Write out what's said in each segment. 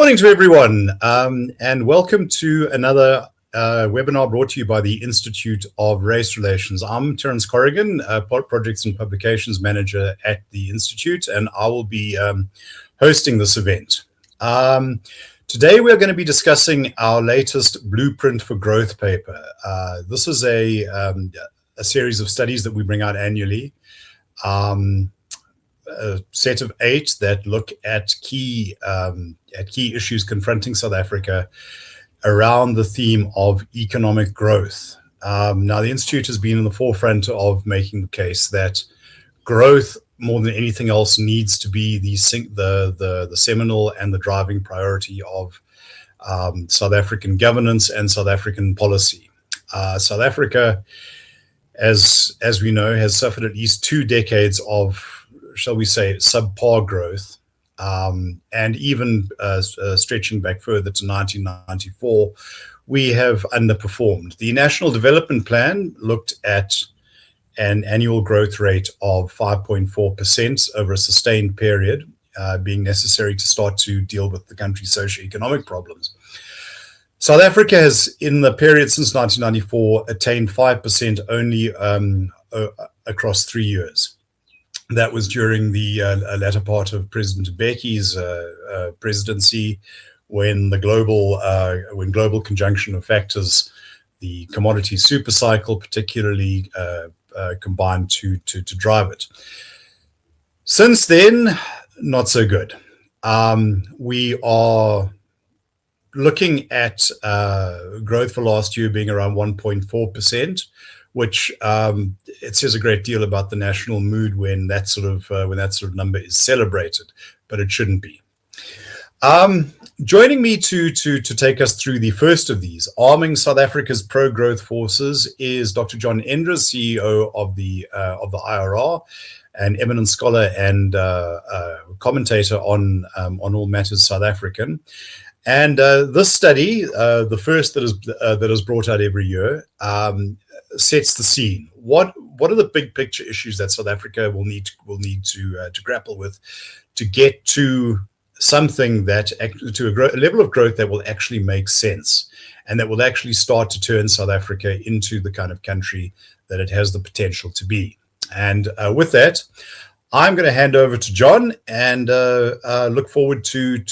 morning to everyone, and welcome to another webinar brought to you by the Institute of Race Relations. I'm Terence Corrigan, Projects and Publications Manager at the Institute, and I will be hosting this event. Today we're going to be discussing our latest Blueprint for Growth paper. This is a series of studies that we bring out annually. A set of 8 that look at key issues confronting South Africa around the theme of economic growth. Now, the Institute has been in the forefront of making the case that growth, more than anything else, needs to be the seminal and the driving priority of South African governance and South African policy. South Africa, as we know, has suffered at least 2 decades of, shall we say, subpar growth, and even stretching back further to 1994, we have underperformed. The National Development Plan looked at an annual growth rate of 5.4% over a sustained period, being necessary to start to deal with the country's socio-economic problems. South Africa has, in the period since 1994, attained 5% only across 3 years. That was during the latter part of President Mbeki's presidency, when the global conjunction of factors, the commodity super cycle particularly, combined to drive it. Since then, not so good. We are looking at growth for last year being around 1.4%. which it says a great deal about the national mood when that sort of number is celebrated, but it shouldn't be. Joining me to take us through the first of these, arming South Africa's pro-growth forces, is Dr. John Enders, CEO of the IRR, an eminent scholar and commentator on all matters South African. And this study, the first that is brought out every year, sets the scene. What are the big picture issues that South Africa will need to grapple with to get to something that to a level of growth that will actually make sense and that will actually start to turn South Africa into the kind of country that it has the potential to be. And with that, I'm going to hand over to John and look forward to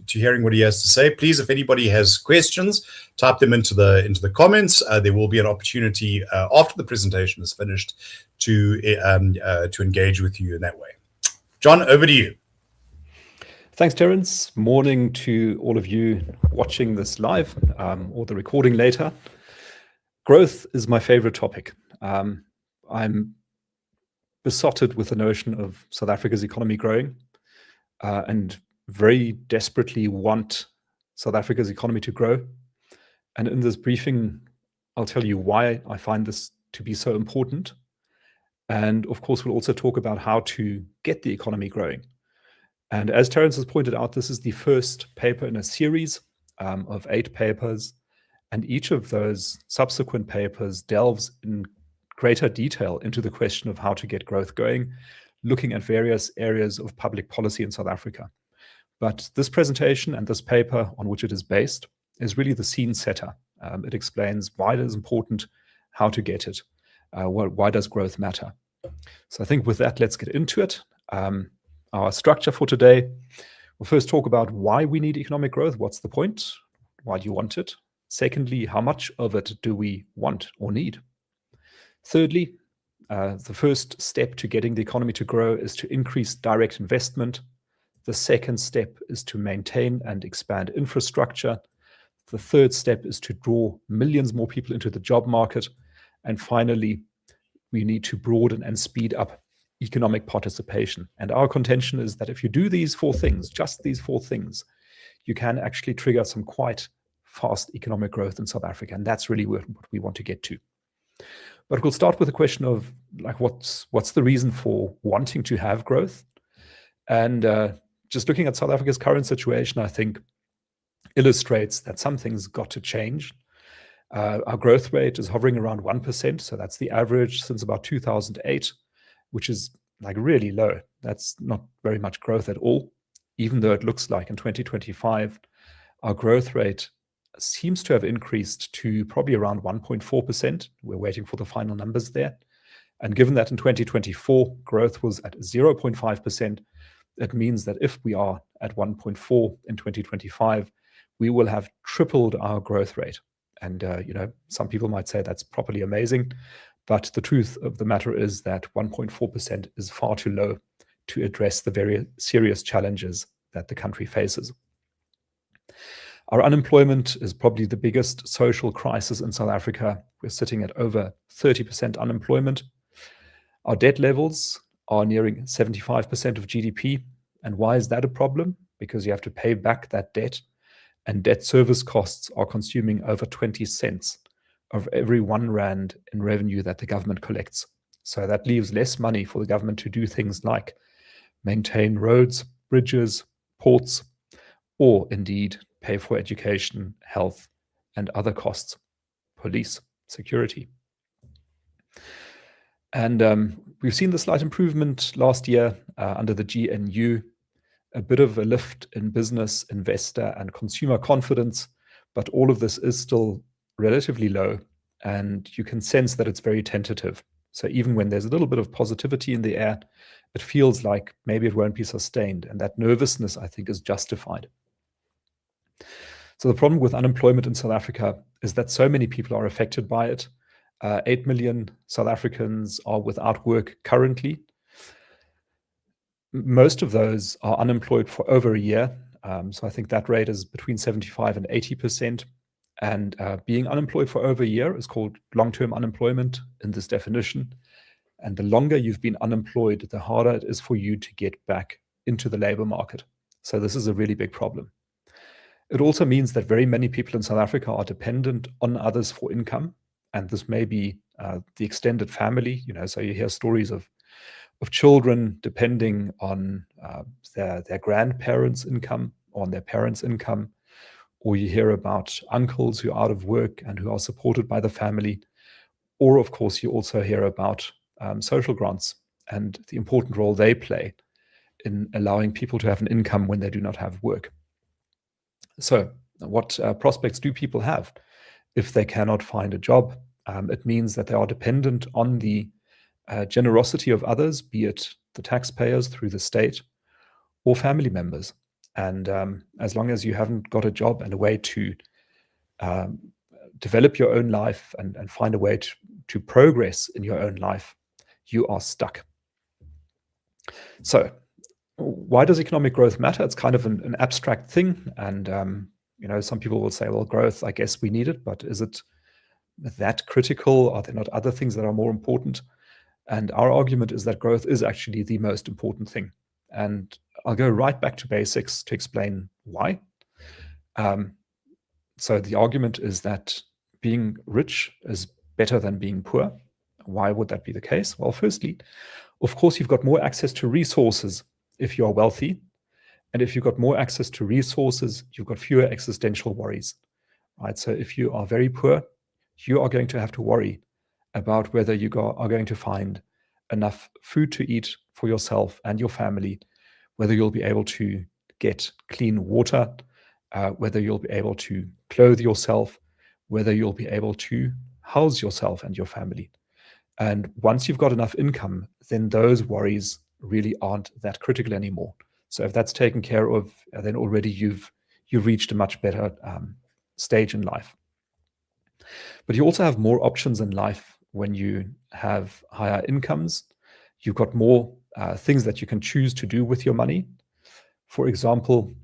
hearing what he has to say. Please, if anybody has questions, type them into the comments. There will be an opportunity after the presentation is finished to engage with you in that way. John, over to you. Thanks, Terence. Morning to all of you watching this live or the recording later. Growth is my favorite topic. I'm besotted with the notion of South Africa's economy growing and very desperately want South Africa's economy to grow. And in this briefing, I'll tell you why I find this to be so important. And of course, we'll also talk about how to get the economy growing. And as Terence has pointed out, this is the first paper in a series of 8 papers. And each of those subsequent papers delves in greater detail into the question of how to get growth going, looking at various areas of public policy in South Africa. But this presentation and this paper on which it is based is really the scene setter. It explains why it is important, how to get it, why does growth matter. So I think with that, let's get into it. Our structure for today, we'll first talk about why we need economic growth, what's the point, why do you want it? Secondly, how much of it do we want or need? Thirdly, the first step to getting the economy to grow is to increase direct investment. The second step is to maintain and expand infrastructure. The third step is to draw millions more people into the job market. And finally, we need to broaden and speed up economic participation. And our contention is that if you do these 4 things, just these 4 things, you can actually trigger some quite fast economic growth in South Africa. And that's really what we want to get to. But we'll start with the question of like what's the reason for wanting to have growth? And just looking at South Africa's current situation, I think illustrates that something's got to change. Our growth rate is hovering around 1%. So that's the average since about 2008, which is like really low. That's not very much growth at all. even though it looks like in 2025, our growth rate seems to have increased to probably around 1.4%. We're waiting for the final numbers there. And given that in 2024, growth was at 0.5%, it means that if we are at 1.4 in 2025, we will have tripled our growth rate. And some people might say that's probably amazing, but the truth of the matter is that 1.4% is far too low to address the very serious challenges that the country faces. Our unemployment is probably the biggest social crisis in South Africa. We're sitting at over 30% unemployment. Our debt levels are nearing 75% of GDP. And why is that a problem? Because you have to pay back that debt, and debt service costs are consuming over 20 cents of every 1 rand in revenue that the government collects. So that leaves less money for the government to do things like maintain roads, bridges, ports, or indeed pay for education, health, and other costs, police, security. And we've seen the slight improvement last year under the GNU, a bit of a lift in business, investor, and consumer confidence, but all of this is still relatively low, and you can sense that it's very tentative. So even when there's a little bit of positivity in the air, it feels like maybe it won't be sustained, and that nervousness, I think, is justified. So the problem with unemployment in South Africa is that so many people are affected by it. 8 million South Africans are without work currently. Most of those are unemployed for over a year. So I think that rate is between 75 and 80%. And being unemployed for over a year is called long-term unemployment in this definition. And the longer you've been unemployed, the harder it is for you to get back into the labor market. So this is a really big problem. It also means that very many people in South Africa are dependent on others for income. And this may be the extended family, so you hear stories of children depending on their grandparents' income, on their parents' income, or you hear about uncles who are out of work and who are supported by the family. Or, of course, you also hear about social grants and the important role they play in allowing people to have an income when they do not have work. So what prospects do people have if they cannot find a job? It means that they are dependent on the generosity of others, be it the taxpayers through the state or family members. And as long as you haven't got a job and a way to develop your own life and find a way to progress in your own life, you are stuck. So why does economic growth matter? It's kind of an abstract thing. And, some people will say, well, growth, I guess we need it, but is it that critical? Are there not other things that are more important? And our argument is that growth is actually the most important thing. And I'll go right back to basics to explain why. So the argument is that being rich is better than being poor. Why would that be the case? Well, firstly, of course, you've got more access to resources if you are wealthy. And if you've got more access to resources, you've got fewer existential worries, right? So if you are very poor, you are going to have to worry about whether you are going to find enough food to eat for yourself and your family, whether you'll be able to get clean water, whether you'll be able to clothe yourself, whether you'll be able to house yourself and your family. And once you've got enough income, then those worries really aren't that critical anymore. So if that's taken care of, then already you've reached a much better stage in life. But you also have more options in life when you have higher incomes. You've got more things that you can choose to do with your money. For example,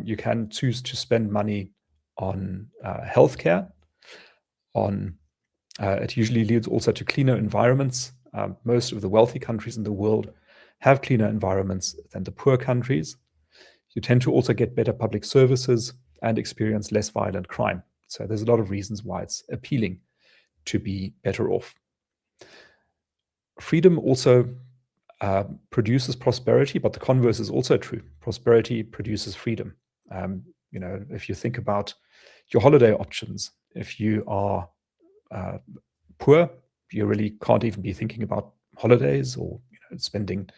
you can choose to spend money on healthcare. It usually leads also to cleaner environments. Most of the wealthy countries in the world have cleaner environments than the poor countries. You tend to also get better public services and experience less violent crime. So there's a lot of reasons why it's appealing to be better off. Freedom also produces prosperity, but the converse is also true. Prosperity produces freedom. If you think about your holiday options, if you are poor, you really can't even be thinking about holidays or spending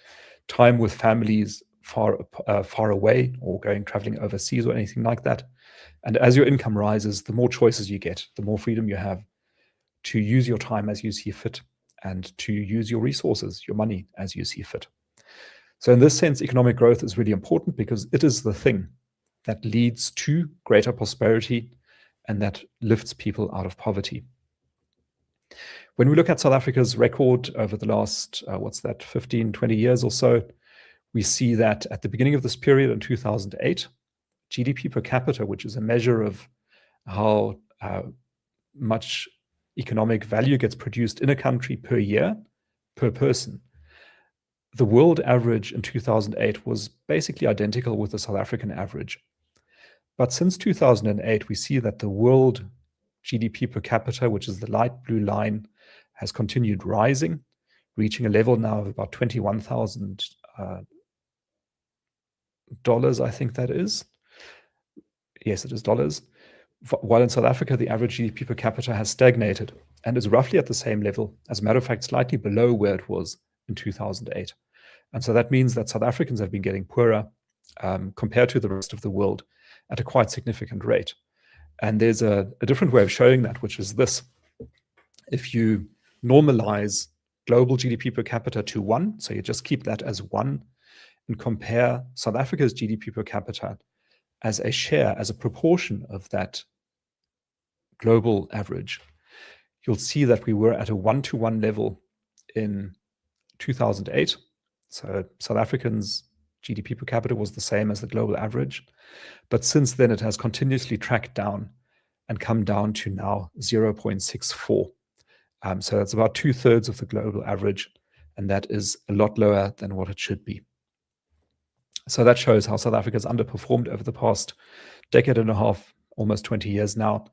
time with families far away or traveling overseas or anything like that. And as your income rises, the more choices you get, the more freedom you have to use your time as you see fit and to use your resources, your money as you see fit. So in this sense, economic growth is really important because it is the thing that leads to greater prosperity and that lifts people out of poverty. When we look at South Africa's record over the last, 15, 20 years or so, we see that at the beginning of this period in 2008, GDP per capita, which is a measure of how much economic value gets produced in a country per year, per person, the world average in 2008 was basically identical with the South African average. But since 2008, we see that the world GDP per capita, which is the light blue line, has continued rising, reaching a level now of about $21,000, I think that is. Yes, it is dollars. While in South Africa, the average GDP per capita has stagnated and is roughly at the same level, as a matter of fact, slightly below where it was in 2008. And so that means that South Africans have been getting poorer compared to the rest of the world at a quite significant rate. And there's a different way of showing that, which is this. If you normalize global GDP per capita to 1, so you just keep that as 1, and compare South Africa's GDP per capita as a share, as a proportion of that global average, you'll see that we were at a 1-to-1 level in 2008. So South Africans' GDP per capita was the same as the global average. But since then, it has continuously tracked down and come down to now 0.64. So that's about 2/3 of the global average, and that is a lot lower than what it should be. So that shows how South Africa has underperformed over the past decade and a half, almost 20 years now.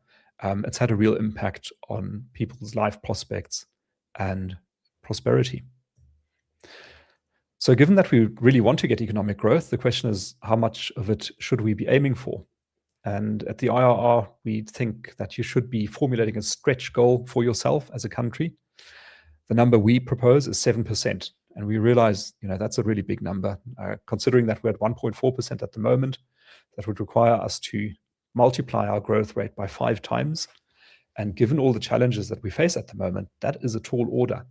It's had a real impact on people's life prospects and prosperity. So given that we really want to get economic growth, the question is, how much of it should we be aiming for? And at the IRR, we think that you should be formulating a stretch goal for yourself as a country. The number we propose is 7%. And we realize, that's a really big number. Considering that we're at 1.4% at the moment, that would require us to multiply our growth rate by 5 times. And given all the challenges that we face at the moment, that is a tall order.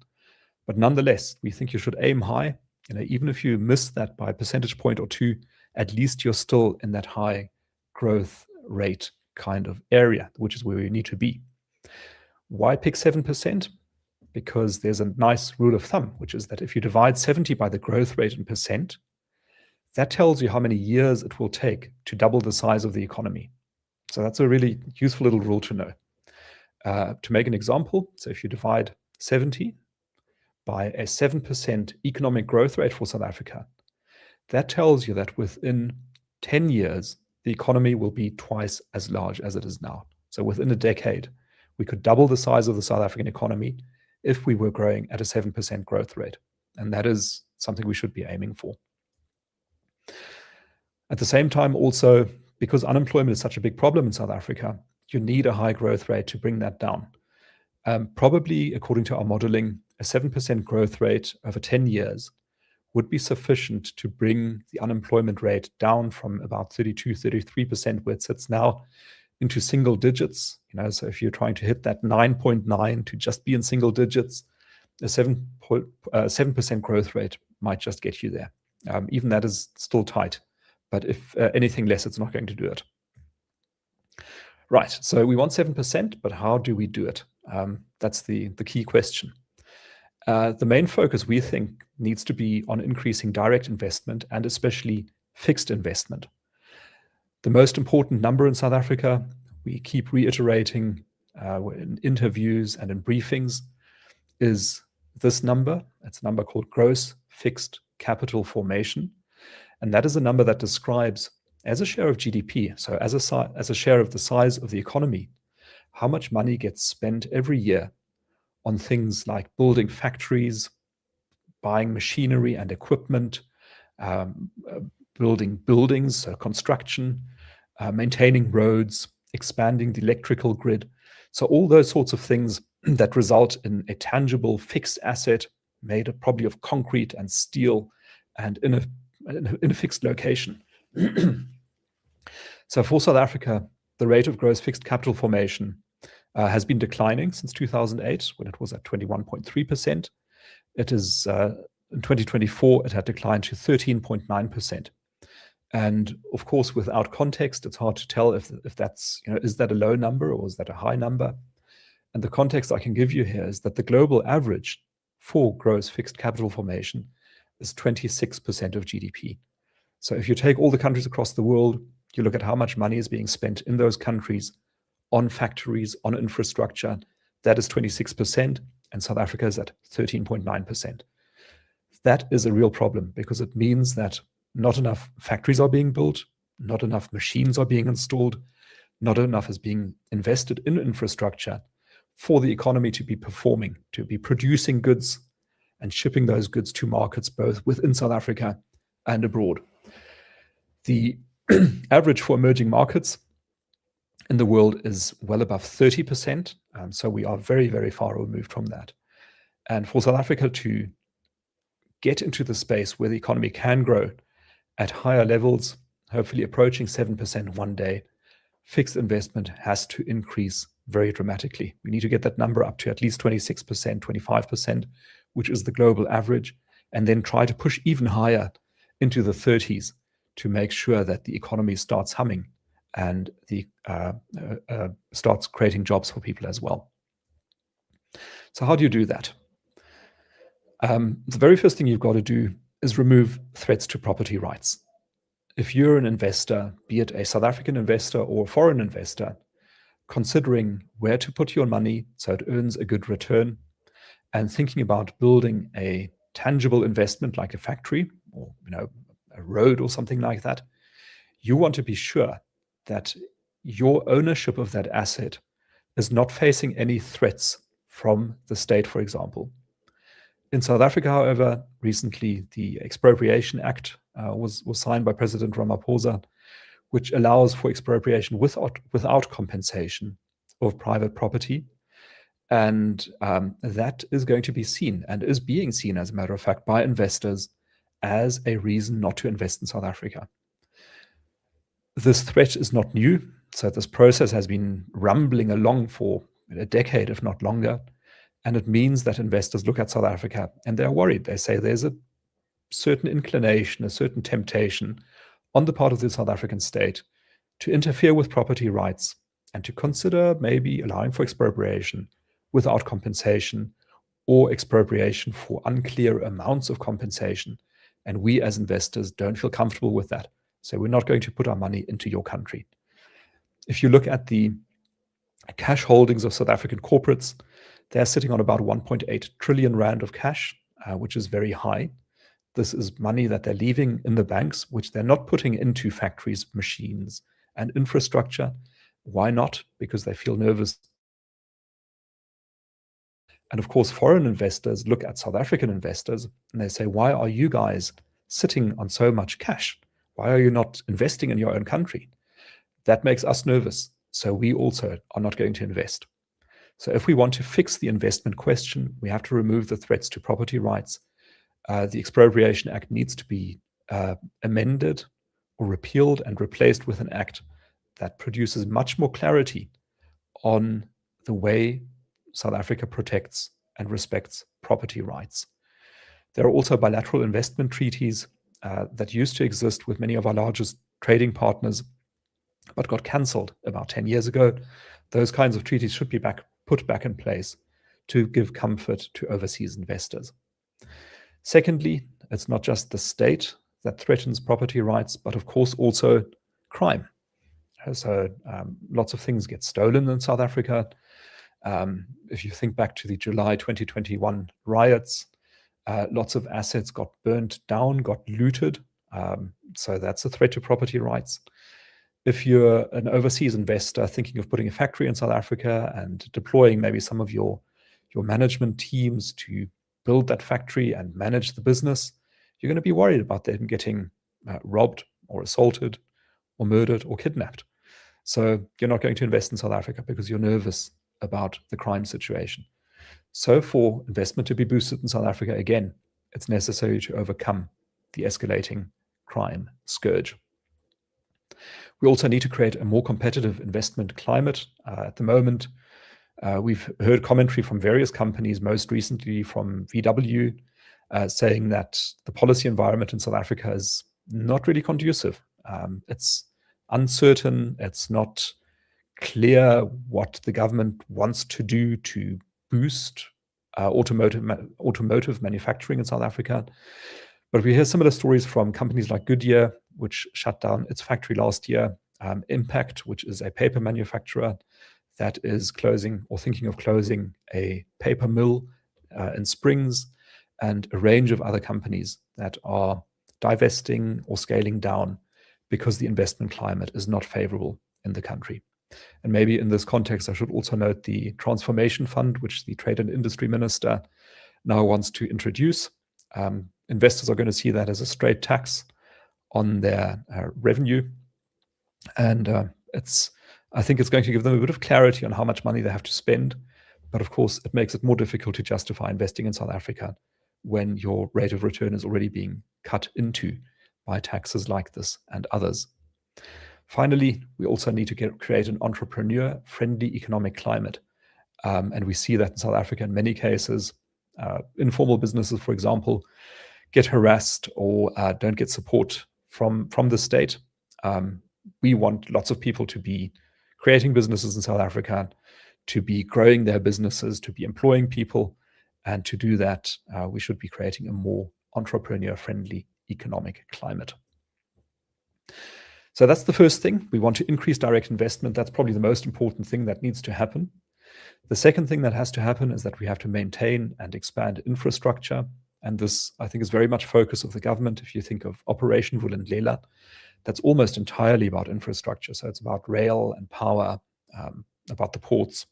But nonetheless, we think you should aim high. Even if you miss that by a percentage point or 2, at least you're still in that high growth rate kind of area, which is where we need to be. Why pick 7%? Because there's a nice rule of thumb, which is that if you divide 70 by the growth rate in percent, that tells you how many years it will take to double the size of the economy. So that's a really useful little rule to know. To make an example, so if you divide 70 by a 7% economic growth rate for South Africa, that tells you that within 10 years, the economy will be twice as large as it is now. So within a decade, we could double the size of the South African economy if we were growing at a 7% growth rate. And that is something we should be aiming for. At the same time, also, because unemployment is such a big problem in South Africa, you need a high growth rate to bring that down. Probably, according to our modeling, a 7% growth rate over 10 years would be sufficient to bring the unemployment rate down from about 32, 33% where it sits now into single digits. So if you're trying to hit that 9.9 to just be in single digits, a 7% growth rate might just get you there. Even that is still tight, but if anything less, it's not going to do it. Right, so we want 7%, but how do we do it? That's the key question. The main focus, we think, needs to be on increasing direct investment and especially fixed investment. The most important number in South Africa, we keep reiterating in interviews and in briefings, is this number. It's a number called gross fixed capital formation. And that is a number that describes, as a share of GDP, so as a share of the size of the economy, how much money gets spent every year on things like building factories, buying machinery and equipment, building buildings, so construction, maintaining roads, expanding the electrical grid. So all those sorts of things that result in a tangible fixed asset made probably of concrete and steel and in in a fixed location. So for South Africa, the rate of gross fixed capital formation has been declining since 2008, when it was at 21.3%. It is in 2024, it had declined to 13.9%. And of course, without context, it's hard to tell if that's, is that a low number or is that a high number? And the context I can give you here is that the global average for gross fixed capital formation is 26% of GDP. So if you take all the countries across the world, you look at how much money is being spent in those countries on factories, on infrastructure, that is 26%, and South Africa is at 13.9%. That is a real problem because it means that not enough factories are being built, not enough machines are being installed, not enough is being invested in infrastructure for the economy to be performing, to be producing goods and shipping those goods to markets both within South Africa and abroad. The average for emerging markets in the world is well above 30%. So we are very, very far removed from that. And for South Africa to get into the space where the economy can grow at higher levels, hopefully approaching 7% one day, fixed investment has to increase very dramatically. We need to get that number up to at least 26%, 25%, which is the global average, and then try to push even higher into the 30s to make sure that the economy starts humming and starts creating jobs for people as well. So how do you do that? The very first thing you've got to do is remove threats to property rights. If you're an investor, be it a South African investor or a foreign investor, considering where to put your money so it earns a good return, and thinking about building a tangible investment like a factory or a road or something like that, you want to be sure that your ownership of that asset is not facing any threats from the state, for example. In South Africa, however, recently the Expropriation Act was signed by President Ramaphosa, which allows for expropriation without compensation of private property. And that is going to be seen and is being seen, as a matter of fact, by investors as a reason not to invest in South Africa. This threat is not new. So this process has been rumbling along for a decade, if not longer. And it means that investors look at South Africa and they're worried. They say there's a certain inclination, a certain temptation on the part of the South African state to interfere with property rights and to consider maybe allowing for expropriation without compensation or expropriation for unclear amounts of compensation. And we as investors don't feel comfortable with that. So we're not going to put our money into your country. If you look at the cash holdings of South African corporates, they're sitting on about 1.8 trillion rand of cash, which is very high. This is money that they're leaving in the banks, which they're not putting into factories, machines, and infrastructure. Why not? Because they feel nervous. And of course, foreign investors look at South African investors and they say, why are you guys sitting on so much cash? Why are you not investing in your own country? That makes us nervous. So we also are not going to invest. So if we want to fix the investment question, we have to remove the threats to property rights. The Expropriation Act needs to be amended or repealed and replaced with an act that produces much more clarity on the way South Africa protects and respects property rights. There are also bilateral investment treaties that used to exist with many of our largest trading partners, but got cancelled about 10 years ago. Those kinds of treaties should be put back in place to give comfort to overseas investors. Secondly, it's not just the state that threatens property rights, but of course also crime. So lots of things get stolen in South Africa. If you think back to the July 2021 riots, lots of assets got burnt down, got looted. So that's a threat to property rights. If you're an overseas investor thinking of putting a factory in South Africa and deploying maybe some of your management teams to build that factory and manage the business, you're going to be worried about them getting robbed or assaulted or murdered or kidnapped. So you're not going to invest in South Africa because you're nervous about the crime situation. So for investment to be boosted in South Africa, again, it's necessary to overcome the escalating crime scourge. We also need to create a more competitive investment climate. At the moment, we've heard commentary from various companies, most recently from VW, saying that the policy environment in South Africa is not really conducive. It's uncertain. It's not clear what the government wants to do to boost automotive manufacturing in South Africa. But we hear similar stories from companies like Goodyear, which shut down its factory last year, Impact, which is a paper manufacturer that is closing or thinking of closing a paper mill in Springs, and a range of other companies that are divesting or scaling down because the investment climate is not favorable in the country. And maybe in this context, I should also note the Transformation Fund, which the Trade and Industry Minister now wants to introduce. Investors are going to see that as a straight tax on their revenue. And I think it's going to give them a bit of clarity on how much money they have to spend. But of course, it makes it more difficult to justify investing in South Africa when your rate of return is already being cut into by taxes like this and others. Finally, we also need to create an entrepreneur-friendly economic climate. And we see that in South Africa in many cases. Informal businesses, for example, get harassed or don't get support from the state. We want lots of people to be creating businesses in South Africa, to be growing their businesses, to be employing people. And to do that, we should be creating a more entrepreneur-friendly economic climate. So that's the first thing. We want to increase direct investment. That's probably the most important thing that needs to happen. The second thing that has to happen is that we have to maintain and expand infrastructure. And this, I think, is very much focus of the government. If you think of Operation Vulindlela, that's almost entirely about infrastructure. So it's about rail and power, about the ports,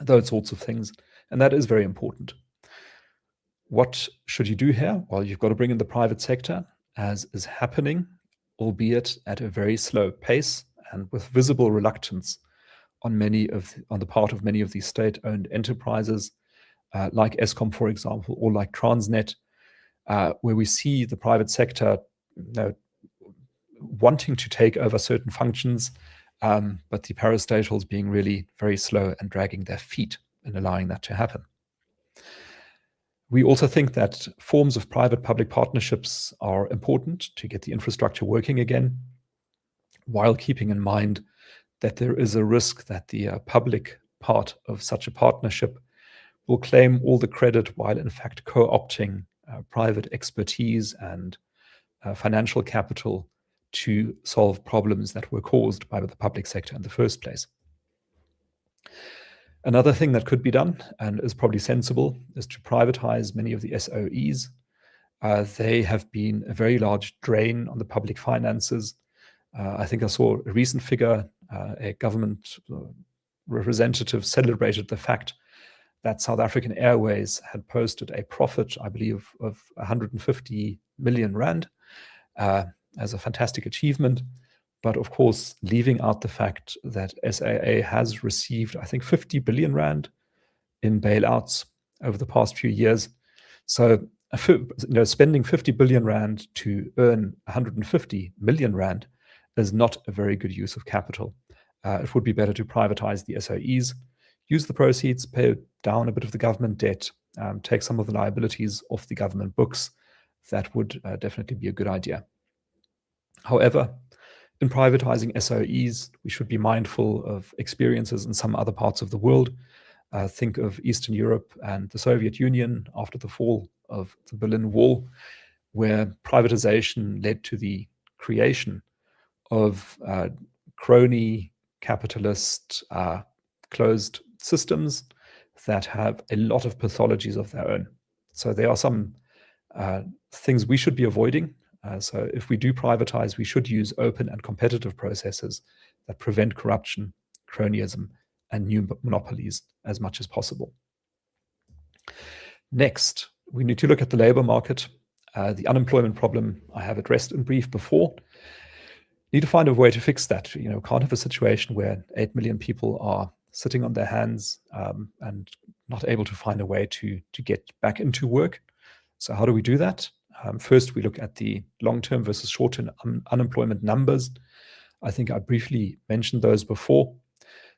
those sorts of things. And that is very important. What should you do here? Well, you've got to bring in the private sector, as is happening, albeit at a very slow pace and with visible reluctance on the part of many of these state-owned enterprises, like Eskom, for example, or like Transnet, where we see the private sector wanting to take over certain functions, but the parastatals being really very slow and dragging their feet in allowing that to happen. We also think that forms of private-public partnerships are important to get the infrastructure working again, while keeping in mind that there is a risk that the public part of such a partnership will claim all the credit while in fact co-opting private expertise and financial capital to solve problems that were caused by the public sector in the first place. Another thing that could be done, and is probably sensible, is to privatize many of the SOEs. They have been a very large drain on the public finances. I think I saw a recent figure, a government representative celebrated the fact that South African Airways had posted a profit, I believe, of 150 million rand as a fantastic achievement. But of course, leaving out the fact that SAA has received, I think, 50 billion rand in bailouts over the past few years. So, spending 50 billion rand to earn 150 million rand is not a very good use of capital. It would be better to privatize the SOEs, use the proceeds, pay down a bit of the government debt, take some of the liabilities off the government books. That would definitely be a good idea. However, in privatizing SOEs, we should be mindful of experiences in some other parts of the world. Think of Eastern Europe and the Soviet Union after the fall of the Berlin Wall, where privatization led to the creation of crony, capitalist, closed systems that have a lot of pathologies of their own. So there are some things we should be avoiding. So if we do privatize, we should use open and competitive processes that prevent corruption, cronyism, and new monopolies as much as possible. Next, we need to look at the labor market. The unemployment problem I have addressed in brief before. Need to find a way to fix that. Can't have a situation where 8 million people are sitting on their hands and not able to find a way to get back into work. So how do we do that? First, we look at the long-term versus short-term unemployment numbers. I think I briefly mentioned those before.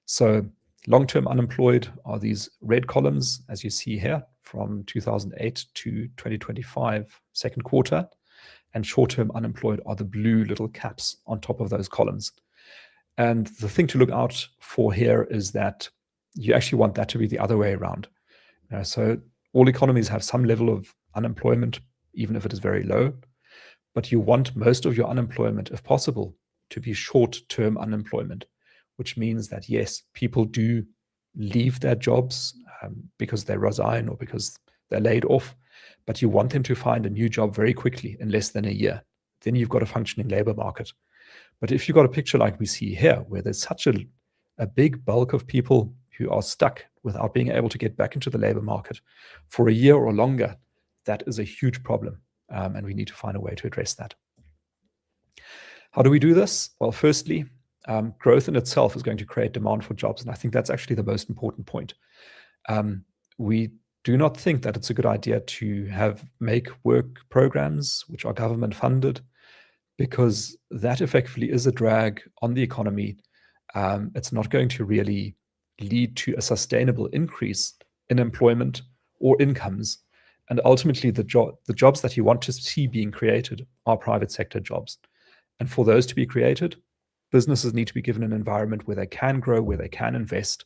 So long-term unemployed are these red columns, as you see here, from 2008 to 2025, second quarter. And short-term unemployed are the blue little caps on top of those columns. And the thing to look out for here is that you actually want that to be the other way around. So all economies have some level of unemployment, even if it is very low. But you want most of your unemployment, if possible, to be short-term unemployment, which means that, yes, people do leave their jobs because they resign or because they're laid off, but you want them to find a new job very quickly in less than a year. Then you've got a functioning labor market. But if you've got a picture like we see here, where there's such a big bulk of people who are stuck without being able to get back into the labor market for a year or longer, that is a huge problem. And we need to find a way to address that. How do we do this? Well, firstly, growth in itself is going to create demand for jobs. And I think that's actually the most important point. We do not think that it's a good idea to make work programs which are government funded, because that effectively is a drag on the economy. It's not going to really lead to a sustainable increase in employment or incomes. And ultimately, the jobs that you want to see being created are private sector jobs. And for those to be created, businesses need to be given an environment where they can grow, where they can invest,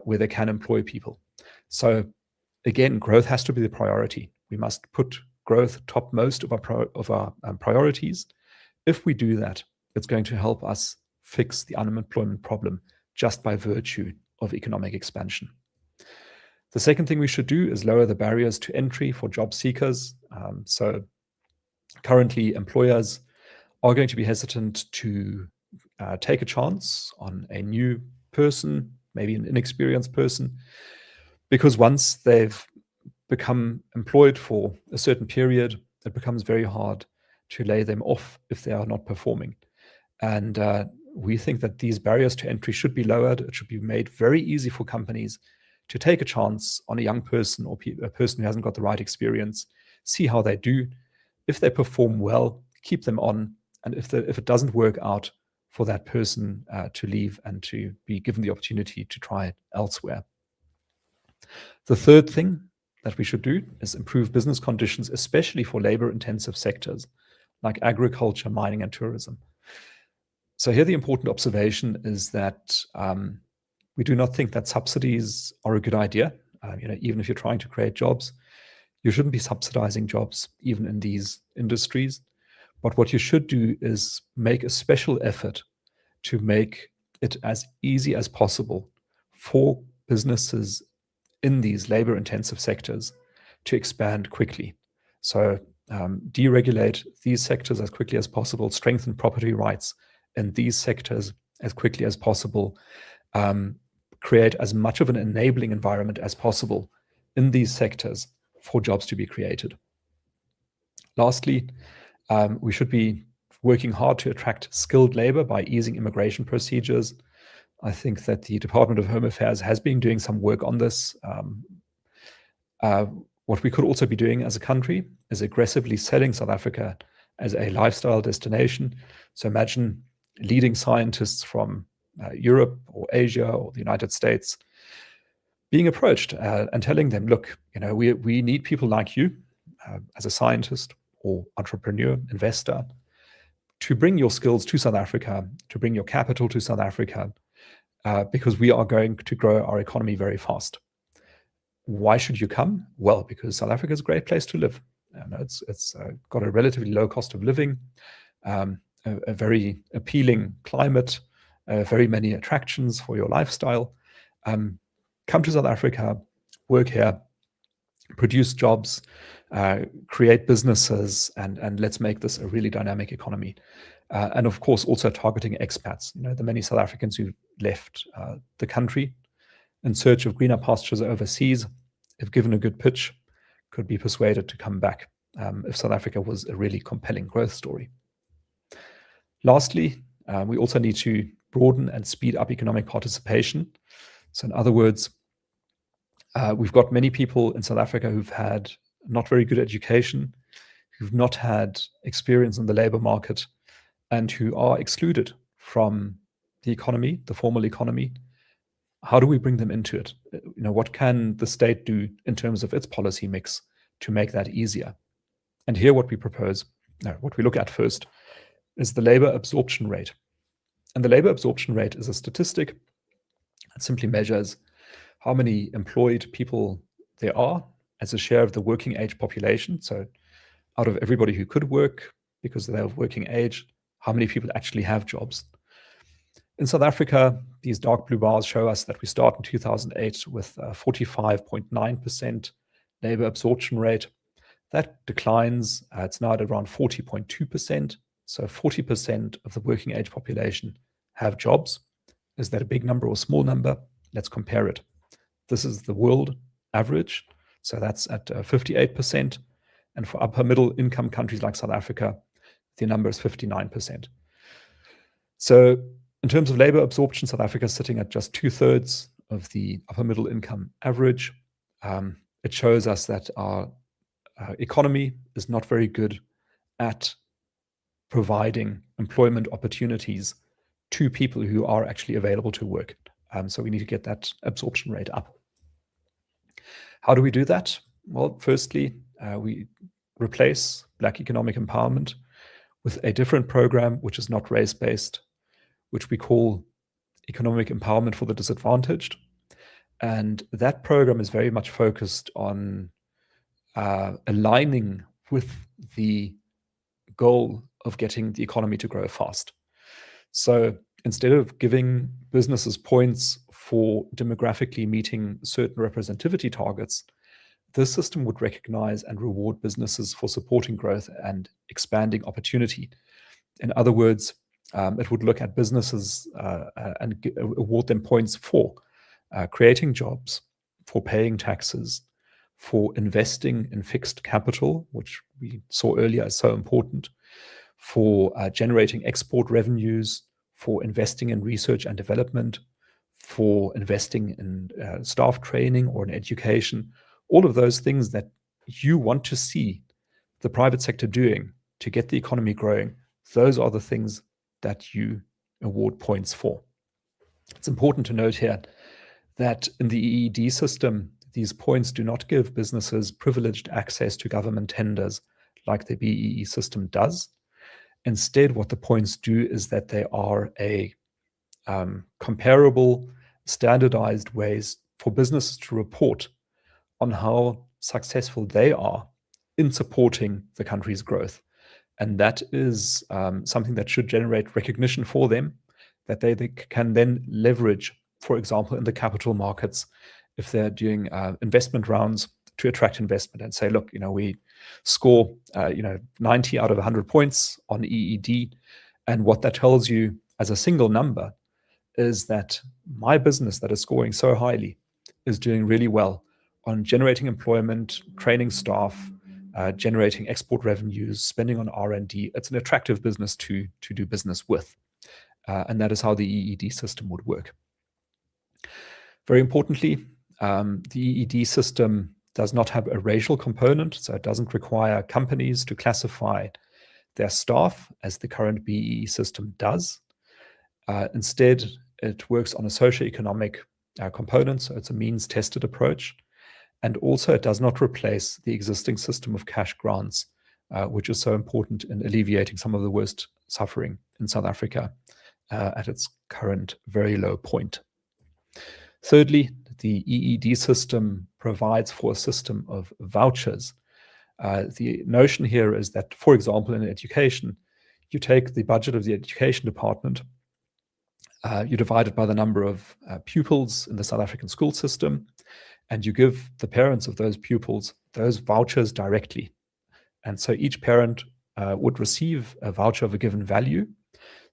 where they can employ people. So again, growth has to be the priority. We must put growth topmost of our priorities. If we do that, it's going to help us fix the unemployment problem just by virtue of economic expansion. The second thing we should do is lower the barriers to entry for job seekers. So currently, employers are going to be hesitant to take a chance on a new person, maybe an inexperienced person, because once they've become employed for a certain period, it becomes very hard to lay them off if they are not performing. And we think that these barriers to entry should be lowered. It should be made very easy for companies to take a chance on a young person or a person who hasn't got the right experience, see how they do. If they perform well, keep them on. And if it doesn't work out, for that person to leave and to be given the opportunity to try elsewhere. The third thing that we should do is improve business conditions, especially for labor-intensive sectors like agriculture, mining, and tourism. So here the important observation is that we do not think that subsidies are a good idea. Even if you're trying to create jobs, you shouldn't be subsidizing jobs, even in these industries. But what you should do is make a special effort to make it as easy as possible for businesses in these labor-intensive sectors to expand quickly. So deregulate these sectors as quickly as possible, strengthen property rights in these sectors as quickly as possible, create as much of an enabling environment as possible in these sectors for jobs to be created. Lastly, we should be working hard to attract skilled labor by easing immigration procedures. I think that the Department of Home Affairs has been doing some work on this. What we could also be doing as a country is aggressively selling South Africa as a lifestyle destination. So imagine leading scientists from Europe or Asia or the United States being approached and telling them, look, we need people like you as a scientist or entrepreneur, investor, to bring your skills to South Africa, to bring your capital to South Africa, because we are going to grow our economy very fast. Why should you come? Well, because South Africa is a great place to live. It's got a relatively low cost of living, a very appealing climate, very many attractions for your lifestyle. Come to South Africa, work here, produce jobs, create businesses, and let's make this a really dynamic economy. And of course, also targeting expats. The many South Africans who left the country in search of greener pastures overseas, if given a good pitch, could be persuaded to come back if South Africa was a really compelling growth story. Lastly, we also need to broaden and speed up economic participation. So in other words, we've got many people in South Africa who've had not very good education, who've not had experience in the labor market and who are excluded from the economy, the formal economy. How do we bring them into it? What can the state do in terms of its policy mix to make that easier? And here what we propose, what we look at first, is the labor absorption rate. And the labor absorption rate is a statistic that simply measures how many employed people there are as a share of the working age population. So out of everybody who could work because they're of working age, how many people actually have jobs? In South Africa, these dark blue bars show us that we start in 2008 with a 45.9% labor absorption rate. That declines. It's now at around 40.2%. So 40% of the working age population have jobs. Is that a big number or a small number? Let's compare it. This is the world average. So that's at 58%. And for upper middle income countries like South Africa, the number is 59%. So in terms of labor absorption, South Africa is sitting at just 2/3 of the upper middle income average. It shows us that our economy is not very good at providing employment opportunities to people who are actually available to work. So we need to get that absorption rate up. How do we do that? Well, firstly, we replace Black economic empowerment with a different program, which is not race-based, which we call economic empowerment for the disadvantaged. And that program is very much focused on aligning with the goal of getting the economy to grow fast. So instead of giving businesses points for demographically meeting certain representativity targets, this system would recognize and reward businesses for supporting growth and expanding opportunity. In other words, it would look at businesses and award them points for creating jobs, for paying taxes, for investing in fixed capital, which we saw earlier is so important, for generating export revenues, for investing in research and development, for investing in staff training or in education, all of those things that you want to see the private sector doing to get the economy growing. Those are the things that you award points for. It's important to note here that in the EED system, these points do not give businesses privileged access to government tenders like the BEE system does. Instead, what the points do is that they are a comparable, standardized ways for businesses to report on how successful they are in supporting the country's growth. And that is something that should generate recognition for them, that they can then leverage, for example, in the capital markets, if they're doing investment rounds to attract investment and say, look, we score 90 out of 100 points on EED. And what that tells you as a single number is that my business that is scoring so highly is doing really well on generating employment, training staff, generating export revenues, spending on R&D. It's an attractive business to do business with. And that is how the EED system would work. Very importantly, the EED system does not have a racial component, so it doesn't require companies to classify their staff as the current BEE system does. Instead, it works on a socioeconomic component, so it's a means-tested approach. And also, it does not replace the existing system of cash grants, which is so important in alleviating some of the worst suffering in South Africa at its current very low point. Thirdly, the EED system provides for a system of vouchers. The notion here is that, for example, in education, you take the budget of the education department, you divide it by the number of pupils in the South African school system, and you give the parents of those pupils those vouchers directly. And so each parent would receive a voucher of a given value,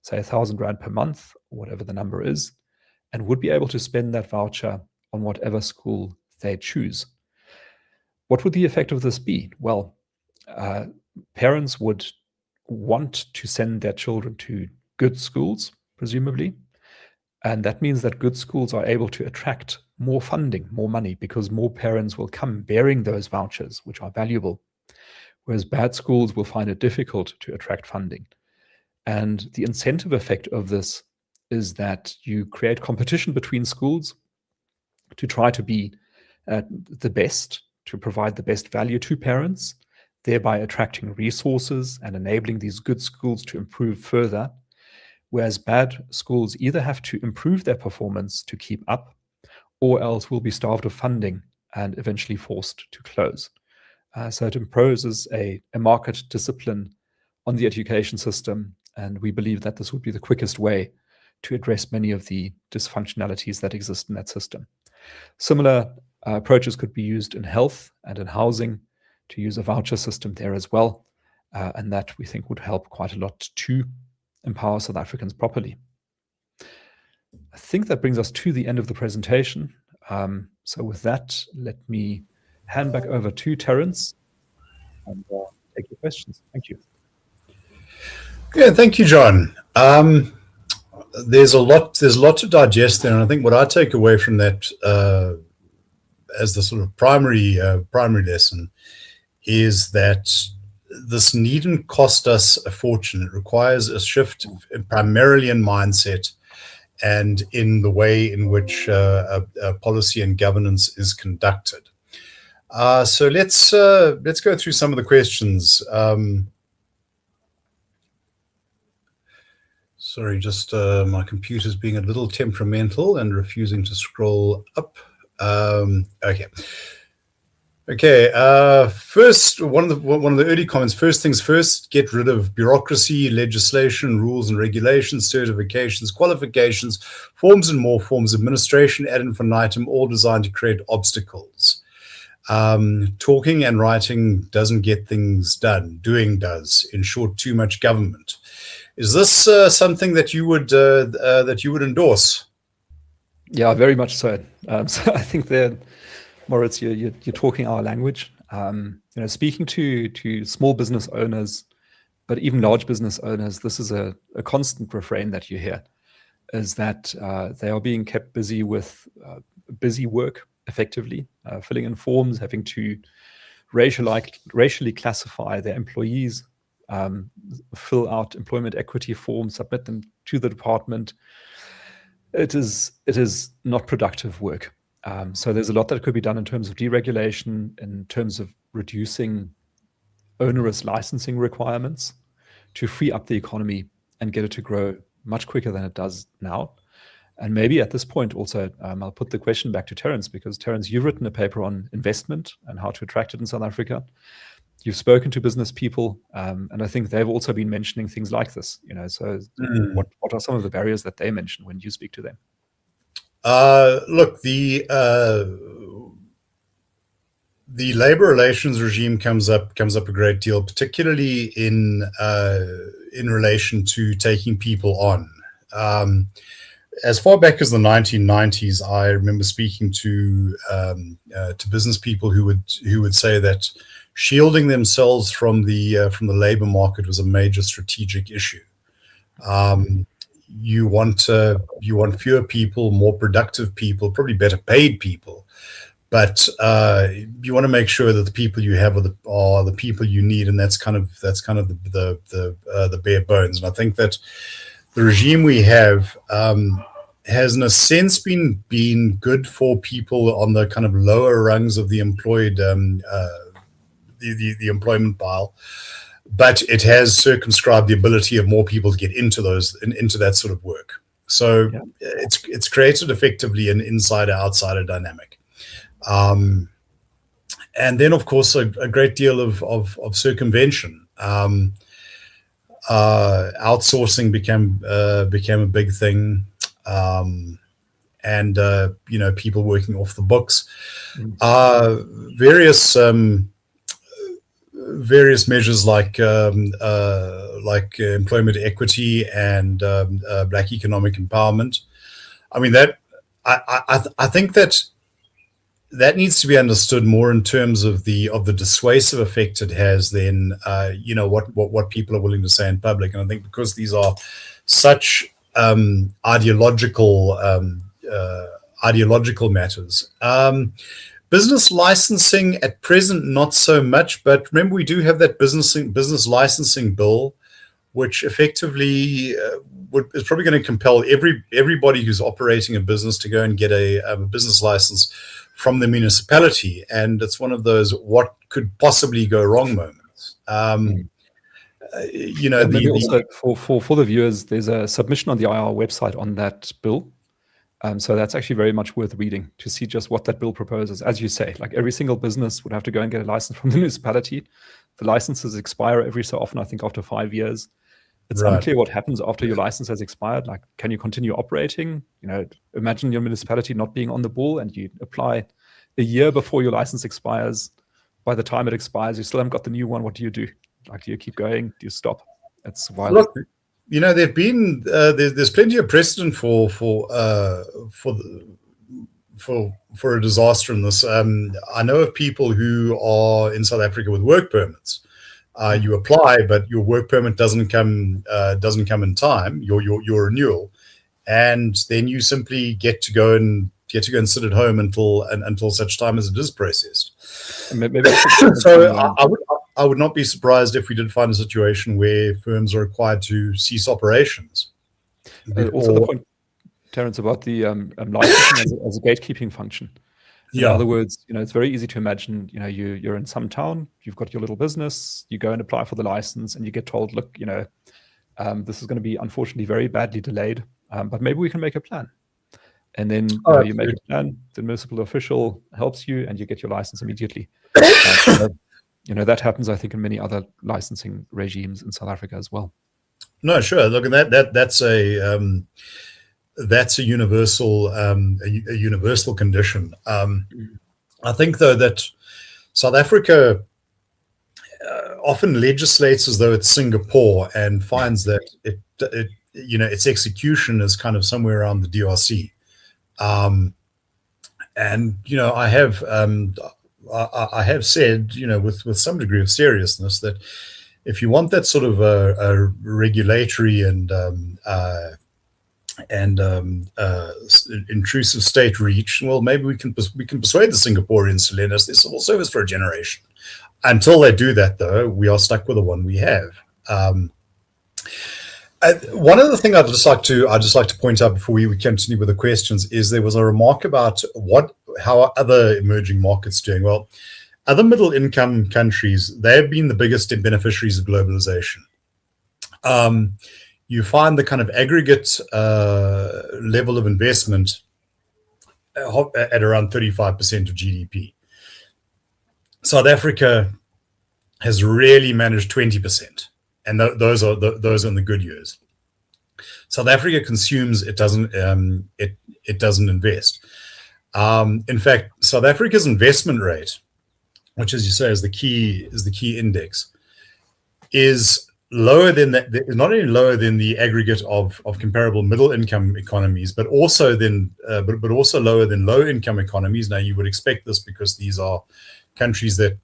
say 1,000 Rand per month, or whatever the number is, and would be able to spend that voucher on whatever school they choose. What would the effect of this be? Well, parents would want to send their children to good schools, presumably. And that means that good schools are able to attract more funding, more money, because more parents will come bearing those vouchers, which are valuable. whereas bad schools will find it difficult to attract funding. And the incentive effect of this is that you create competition between schools to try to be the best, to provide the best value to parents, thereby attracting resources and enabling these good schools to improve further. Whereas bad schools either have to improve their performance to keep up, or else will be starved of funding and eventually forced to close. So it imposes a market discipline on the education system, and we believe that this would be the quickest way to address many of the dysfunctionalities that exist in that system. Similar approaches could be used in health and in housing, to use a voucher system there as well, and that we think would help quite a lot to empower South Africans properly. I think that brings us to the end of the presentation. So with that, let me hand back over to Terence and take your questions. Thank you. Yeah, thank you, John. There's a lot to digest there, and I think what I take away from that as the sort of primary lesson is that this needn't cost us a fortune. It requires a shift primarily in mindset and in the way in which policy and governance is conducted. So let's go through some of the questions. Sorry, just my computer's being a little temperamental and refusing to scroll up. Okay. First, one of the early comments. First things first: get rid of bureaucracy, legislation, rules and regulations, certifications, qualifications, forms and more forms, administration ad infinitum, all designed to create obstacles. Talking and writing doesn't get things done. Doing does. In short, too much government. Is this something that you would endorse? Yeah, very much so. So I think that, Moritz, you're talking our language. Speaking to small business owners, but even large business owners, this is a constant refrain that you hear, is that they are being kept busy with busy work, effectively, filling in forms, having to racially classify their employees, fill out employment equity forms, submit them to the department. It is not productive work. So there's a lot that could be done in terms of deregulation, in terms of reducing onerous licensing requirements to free up the economy and get it to grow much quicker than it does now. And maybe at this point also, I'll put the question back to Terence, because Terence, you've written a paper on investment and how to attract it in South Africa. You've spoken to business people, and I think they've also been mentioning things like this. So what are some of the barriers that they mention when you speak to them? Look, the labor relations regime comes up a great deal, particularly in relation to taking people on. As far back as the 1990s, I remember speaking to business people who would say that shielding themselves from the labor market was a major strategic issue. You want fewer people, more productive people, probably better paid people, but you want to make sure that the people you have are the people you need, and that's kind of the bare bones. And I think that the regime we have has, in a sense, been good for people on the kind of lower rungs of the employed the employment pile, but it has circumscribed the ability of more people to get into that sort of work. So it's created effectively an insider-outsider dynamic. And then, of course, a great deal of circumvention. Outsourcing became a big thing, and people working off the books. Various measures like employment equity and Black economic empowerment. I mean, that I think that needs to be understood more in terms of the dissuasive effect it has than what people are willing to say in public. And I think because these are such ideological matters, Business licensing at present, not so much. But remember, we do have that business licensing bill, which effectively is probably going to compel everybody who's operating a business to go and get a business license from the municipality. And it's one of those what could possibly go wrong moments. Maybe also for the viewers, there's a submission on the IR website on that bill. So that's actually very much worth reading to see just what that bill proposes. As you say, like every single business would have to go and get a license from the municipality. The licenses expire every so often, I think after 5 years. It's unclear what happens after your license has expired. Like, can you continue operating? Imagine your municipality not being on the ball and you apply a year before your license expires. By the time it expires, you still haven't got the new one. What do you do? Like, do you keep going? Do you stop? It's wild. Look, there've been there's plenty of precedent for a disaster in this. I know of people who are in South Africa with work permits. You apply, but your work permit doesn't come in time. Your renewal, and then you simply get to go and sit at home until such time as it is processed. Maybe so I would not be surprised if we did find a situation where firms are required to cease operations. Also, the point, Terence, about the licensing as a gatekeeping function. In other words, it's very easy to imagine, you're in some town, you've got your little business, you go and apply for the license and you get told, look, this is going to be unfortunately very badly delayed, but maybe we can make a plan. And then you make a plan, the municipal official helps you and you get your license immediately. That happens, I think, in many other licensing regimes in South Africa as well. No, sure. Look, and that's a universal condition. I think, though, that South Africa often legislates as though it's Singapore and finds that its execution is kind of somewhere around the DRC. I have said, with some degree of seriousness, that if you want that sort of a regulatory and intrusive state reach, well, maybe we can persuade the Singaporeans to lend us their civil service for a generation. Until they do that, though, we are stuck with the one we have. One other thing I'd just like to point out before we continue with the questions is there was a remark about how are other emerging markets doing. Well, other middle income countries, they've been the biggest beneficiaries of globalization. You find the kind of aggregate level of investment at around 35% of GDP. South Africa has really managed 20%, and those are in the good years. South Africa consumes; it doesn't invest. In fact, South Africa's investment rate, which, as you say, is the key index, is lower than that. Not only lower than the aggregate of comparable middle income economies, but also lower than low income economies. Now, you would expect this because these are countries where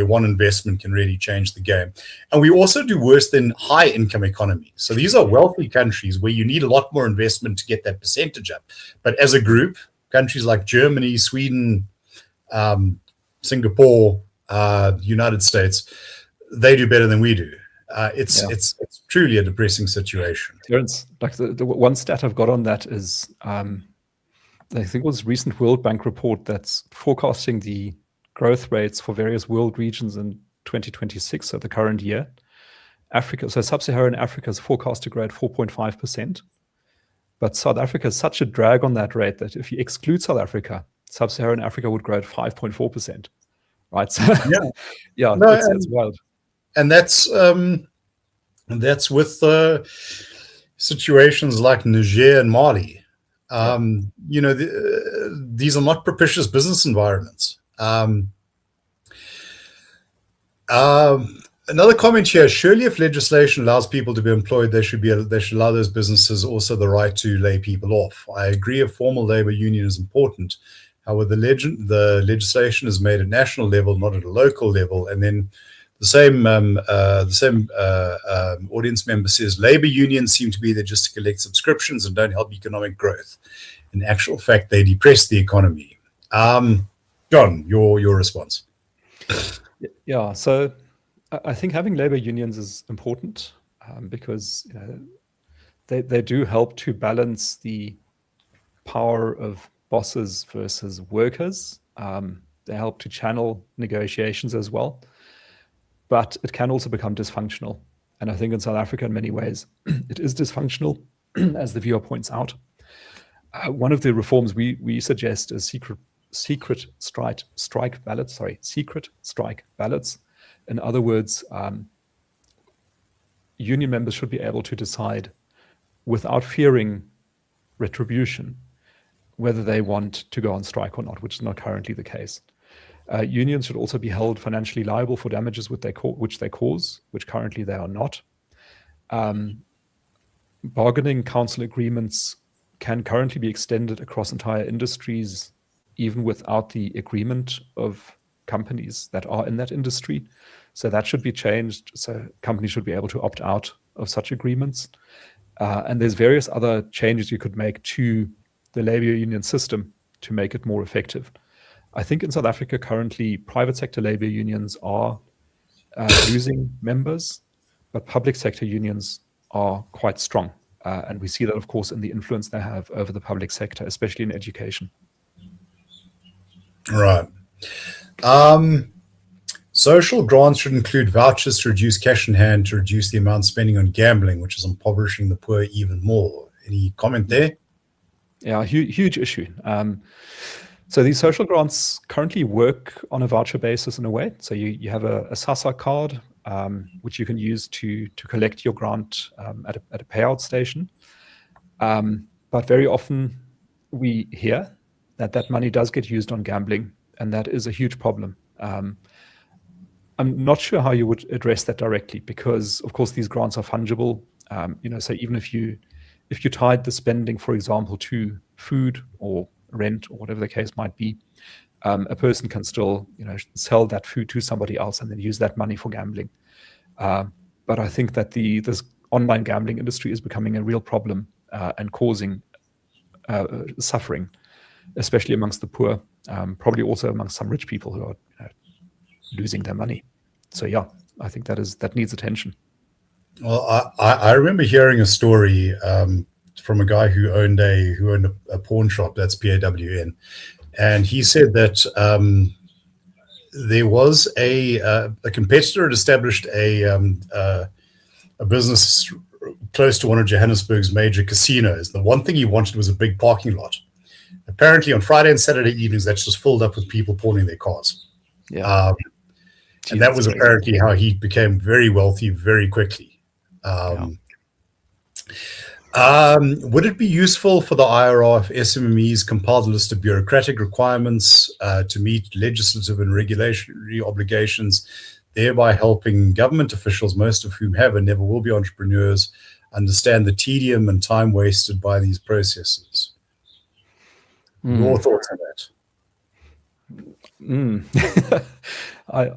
one investment can really change the game. And we also do worse than high income economies. So these are wealthy countries where you need a lot more investment to get that percentage up. But as a group, countries like Germany, Sweden, Singapore, United States, they do better than we do. It's truly a depressing situation. Terence, like the one stat I've got on that is I think it was a recent World Bank report that's forecasting the growth rates for various world regions in 2026, so the current year. So sub-Saharan Africa is forecast to grow at 4.5%. But South Africa is such a drag on that rate that if you exclude South Africa, sub-Saharan Africa would grow at 5.4%. Right? So it's wild. And that's with situations like Niger and Mali. These are not propitious business environments. Another comment here: surely, if legislation allows people to be employed, they should allow those businesses also the right to lay people off. I agree, a formal labor union is important. However, the legislation is made at national level, not at a local level, and then the same audience member says labor unions seem to be there just to collect subscriptions and don't help economic growth. In actual fact, they depress the economy. John, your response. Yeah, so I think having labor unions is important because they do help to balance the power of bosses versus workers. They help to channel negotiations as well, but it can also become dysfunctional. And I think in South Africa, in many ways, it is dysfunctional, as the viewer points out. One of the reforms we suggest is secret strike ballots. Secret strike ballots. In other words, union members should be able to decide without fearing retribution whether they want to go on strike or not, which is not currently the case. Unions should also be held financially liable for damages which they cause, which currently they are not. Bargaining council agreements can currently be extended across entire industries, even without the agreement of companies that are in that industry. So that should be changed. So companies should be able to opt out of such agreements. And there's various other changes you could make to the labor union system to make it more effective. I think in South Africa currently, private sector labor unions are losing members, but public sector unions are quite strong. And we see that, of course, in the influence they have over the public sector, especially in education. Right. Social grants should include vouchers to reduce cash in hand, to reduce the amount spending on gambling, which is impoverishing the poor even more. Any comment there? Yeah, huge issue. So these social grants currently work on a voucher basis in a way. So you have a SASSA card, which you can use to collect your grant at a payout station. But very often we hear that money does get used on gambling, and that is a huge problem. I'm not sure how you would address that directly because, of course, these grants are fungible. So even if you tied the spending, for example, to food or rent or whatever the case might be, a person can still, sell that food to somebody else and then use that money for gambling. But I think that this online gambling industry is becoming a real problem and causing suffering, especially amongst the poor, probably also amongst some rich people who are losing their money. So yeah, I think that needs attention. Well, I remember hearing a story from a guy who owned a pawn shop. That's PAWN, and he said that there was a competitor had established a business close to one of Johannesburg's major casinos. The one thing he wanted was a big parking lot. Apparently, on Friday and Saturday evenings, that's just filled up with people pawning their cars. Yeah. And that was apparently how he became very wealthy very quickly. Would it be useful for the IRR if SMMEs compiled a list of bureaucratic requirements to meet legislative and regulatory obligations, thereby helping government officials, most of whom have and never will be entrepreneurs, understand the tedium and time wasted by these processes? Your thoughts on that? I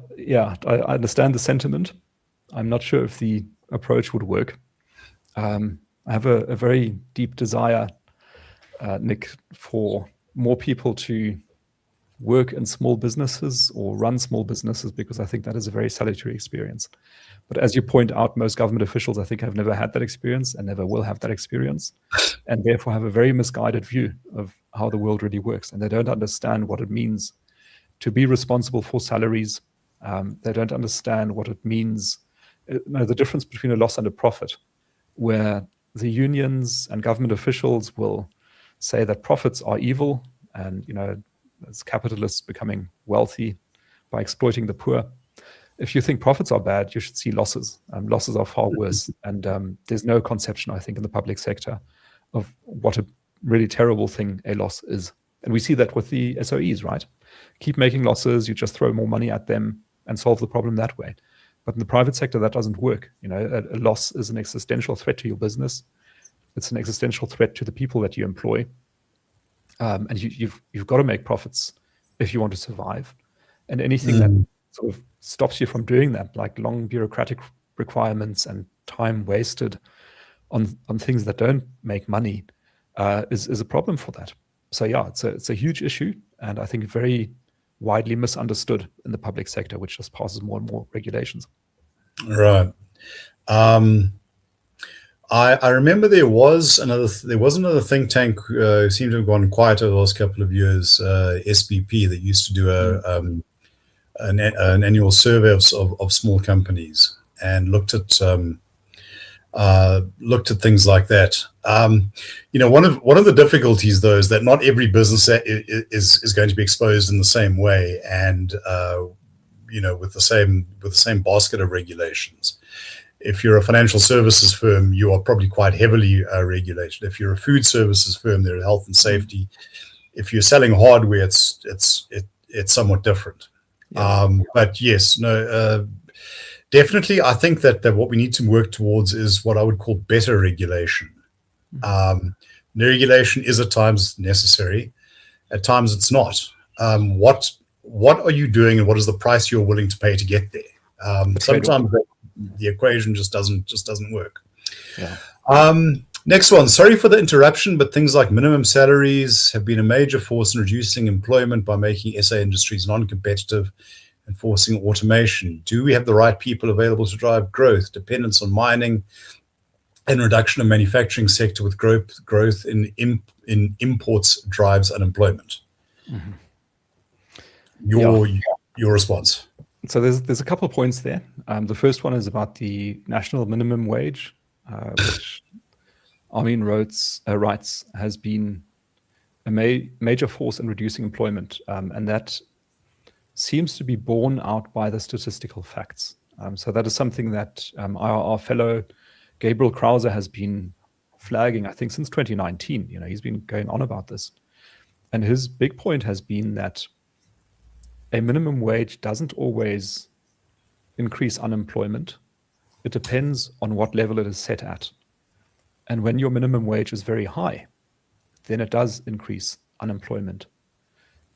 understand the sentiment. I'm not sure if the approach would work. I have a very deep desire, Nick, for more people to work in small businesses or run small businesses because I think that is a very salutary experience. But as you point out, most government officials, I think, have never had that experience and never will have that experience, and therefore have a very misguided view of how the world really works. And they don't understand what it means to be responsible for salaries. They don't understand what it means, the difference between a loss and a profit, where the unions and government officials will say that profits are evil and, as capitalists becoming wealthy by exploiting the poor. If you think profits are bad, you should see losses. Losses are far worse. And there's no conception, I think, in the public sector of what a really terrible thing a loss is. And we see that with the SOEs, right? Keep making losses, you just throw more money at them and solve the problem that way. But in the private sector, that doesn't work. A loss is an existential threat to your business. It's an existential threat to the people that you employ. And you've got to make profits if you want to survive. And anything that sort of stops you from doing that, like long bureaucratic requirements and time wasted on things that don't make money, is a problem for that. So yeah, it's a huge issue. and I think very widely misunderstood in the public sector, which just passes more and more regulations. Right. I remember there was another think tank seemed to have gone quiet over the last couple of years, SBP, that used to do an annual survey of small companies and looked at things like that. One of the difficulties, though, is that not every business is going to be exposed in the same way, and with the same basket of regulations. If you're a financial services firm, you are probably quite heavily regulated. If you're a food services firm, there are health and safety. If you're selling hardware, it's somewhat different. Yeah. But yes, no, definitely, I think that what we need to work towards is what I would call better regulation. Regulation is at times necessary, at times it's not. What are you doing, and what is the price you're willing to pay to get there? Sometimes the equation just doesn't work. Yeah. Next one. Sorry for the interruption, but things like minimum salaries have been a major force in reducing employment by making SA industries non-competitive and forcing automation. Do we have the right people available to drive growth? Dependence on mining and reduction of manufacturing sector with growth in imports drives unemployment. Mm-hmm. Your response. So there's a couple of points there. The first one is about the national minimum wage, which Armin writes has been a major force in reducing employment, and that seems to be borne out by the statistical facts. So that is something that our fellow Gabriel Krause has been flagging, I think, since 2019. He's been going on about this, and his big point has been that a minimum wage doesn't always increase unemployment. It depends on what level it is set at. And when your minimum wage is very high, then it does increase unemployment.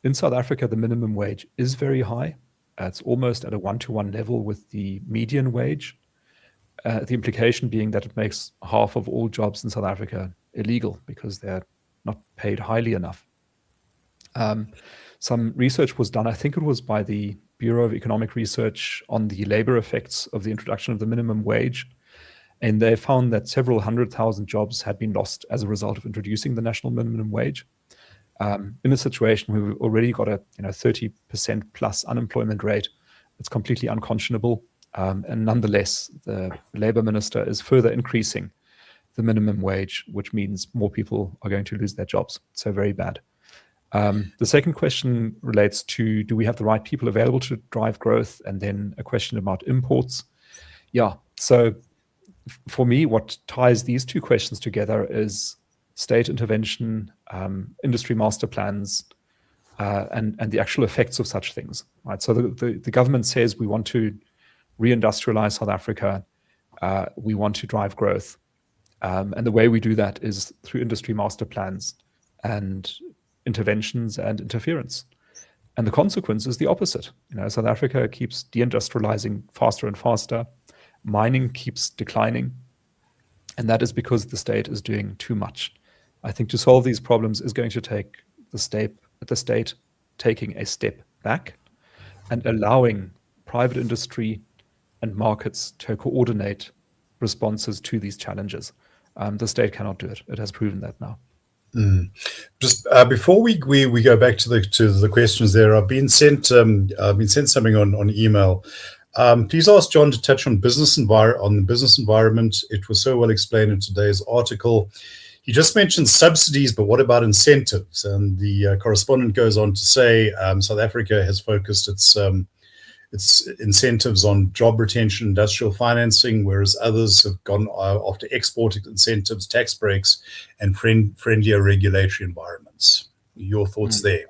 In South Africa, the minimum wage is very high. It's almost at a one-to-one level with the median wage. The implication being that it makes half of all jobs in South Africa illegal because they're not paid highly enough. Some research was done, I think it was by the Bureau of Economic Research, on the labor effects of the introduction of the minimum wage. And they found that several 100,000 jobs had been lost as a result of introducing the national minimum wage. In a situation where we've already got a 30% plus unemployment rate, it's completely unconscionable. And nonetheless, the Labour Minister is further increasing the minimum wage, which means more people are going to lose their jobs. So very bad. The second question relates to, do we have the right people available to drive growth? And then a question about imports. Yeah, so for me, what ties these two questions together is state intervention, industry master plans, and the actual effects of such things. Right. So the government says we want to reindustrialize South Africa. We want to drive growth. And the way we do that is through industry master plans and interventions and interference. And the consequence is the opposite. South Africa keeps deindustrializing faster and faster. Mining keeps declining. And that is because the state is doing too much. I think to solve these problems is going to take the state taking a step back and allowing private industry and markets to coordinate responses to these challenges. The state cannot do it. It has proven that now. Just before we go back to the questions there, I've been sent something on email. Please ask John to touch on the business environment. It was so well explained in today's article. He just mentioned subsidies, but what about incentives? And the correspondent goes on to say South Africa has focused its incentives on job retention, industrial financing, whereas others have gone after export incentives, tax breaks, and friendlier regulatory environments. Your thoughts there?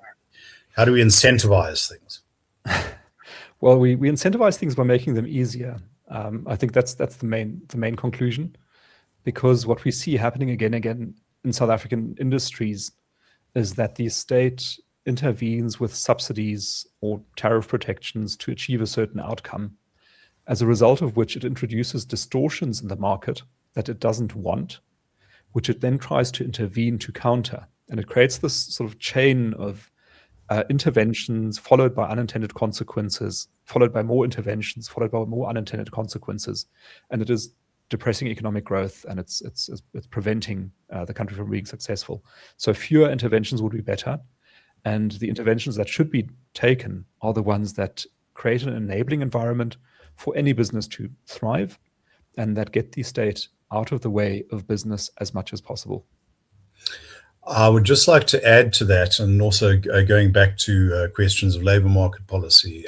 How do we incentivize things? Well, we incentivize things by making them easier. I think that's the main conclusion, because what we see happening again in South African industries is that the state intervenes with subsidies or tariff protections to achieve a certain outcome, as a result of which it introduces distortions in the market that it doesn't want, which it then tries to intervene to counter. And it creates this sort of chain of interventions followed by unintended consequences, followed by more interventions, followed by more unintended consequences, and it is depressing economic growth, and it's preventing the country from being successful. So fewer interventions would be better, and the interventions that should be taken are the ones that create an enabling environment for any business to thrive, and that get the state out of the way of business as much as possible. I would just like to add to that, and also going back to questions of labour market policy.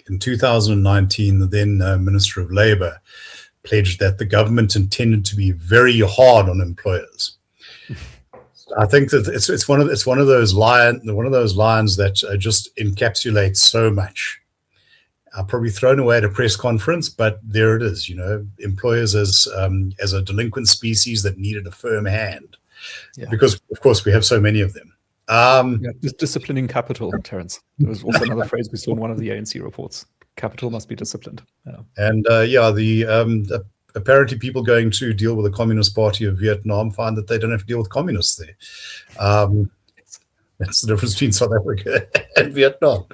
In 2019, the then Minister of Labour pledged that the government intended to be very hard on employers. I think that it's one of those lines that just encapsulates so much. Probably thrown away at a press conference, but there it is. Employers as a delinquent species that needed a firm hand. Yeah. Because, of course, we have so many of them. Disciplining capital, Terence. There was also another phrase we saw in one of the ANC reports. Capital must be disciplined. Yeah. And apparently people going to deal with the Communist Party of Vietnam find that they don't have to deal with communists there. That's the difference between South Africa and Vietnam.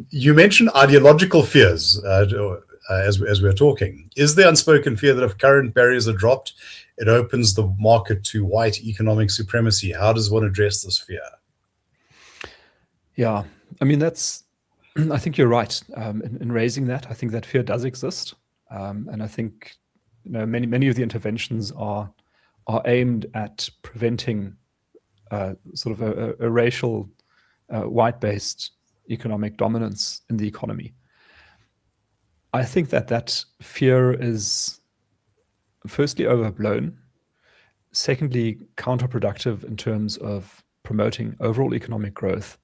You mentioned ideological fears as we're talking. Is there unspoken fear that if current barriers are dropped, it opens the market to white economic supremacy? How does one address this fear? Yeah, I mean, I think you're right in raising that. I think that fear does exist. And I think many of the interventions are aimed at preventing sort of a racial, white-based economic dominance in the economy. I think that fear is firstly overblown, secondly counterproductive in terms of promoting overall economic growth,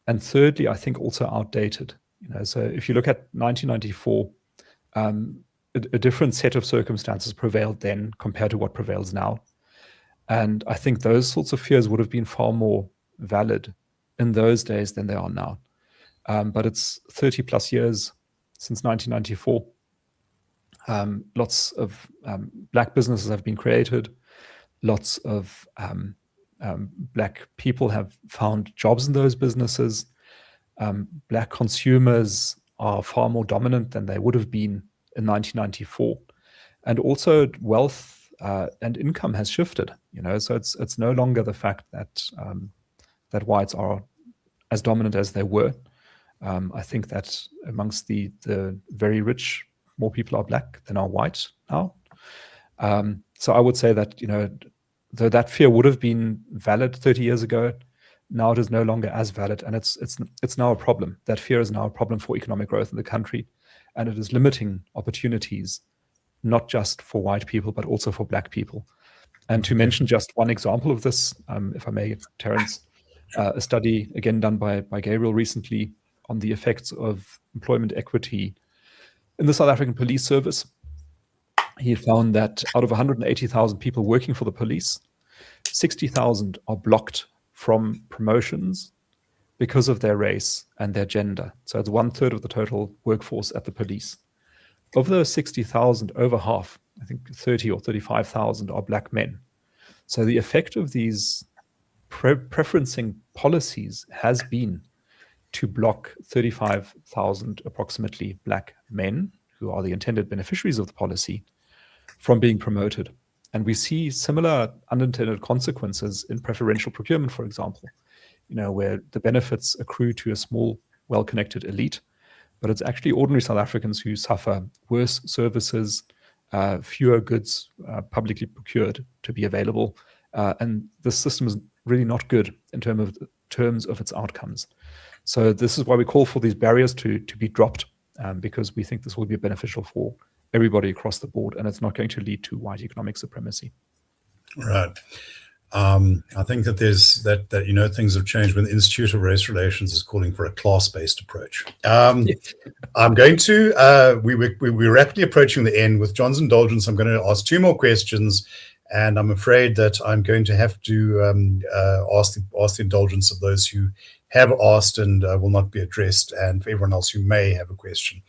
and thirdly, I think also outdated. So if you look at 1994, a different set of circumstances prevailed then compared to what prevails now. And I think those sorts of fears would have been far more valid in those days than they are now. But it's 30 plus years since 1994. Lots of black businesses have been created. Lots of black people have found jobs in those businesses. Black consumers are far more dominant than they would have been in 1994. And also wealth and income has shifted, so it's no longer the fact that whites are as dominant as they were. I think that amongst the very rich, more people are black than are white now. So I would say that, though that fear would have been valid 30 years ago, now it is no longer as valid, and it's now a problem. That fear is now a problem for economic growth in the country, and it is limiting opportunities, not just for white people, but also for black people. And to mention just one example of this, if I may, Terence, a study again done by Gabriel recently on the effects of employment equity in the South African police service. He found that out of 180,000 people working for the police, 60,000 are blocked from promotions because of their race and their gender. So it's 1/3 of the total workforce at the police. Of those 60,000, over half, I think 30 or 35,000 are black men. So the effect of these preferencing policies has been to block 35,000 approximately black men, who are the intended beneficiaries of the policy, from being promoted. And we see similar unintended consequences in preferential procurement, for example, where the benefits accrue to a small, well-connected elite, but it's actually ordinary South Africans who suffer worse services, fewer goods publicly procured to be available. And the system is really not good in terms of its outcomes. So this is why we call for these barriers to be dropped, because we think this will be beneficial for everybody across the board, and it's not going to lead to white economic supremacy. Right. I think that things have changed when the Institute of Race Relations is calling for a class-based approach. I'm going to, we're rapidly approaching the end. With John's indulgence, I'm going to ask two more questions, and I'm afraid that I'm going to have to ask the indulgence of those who have asked and will not be addressed, and for everyone else who may have a question.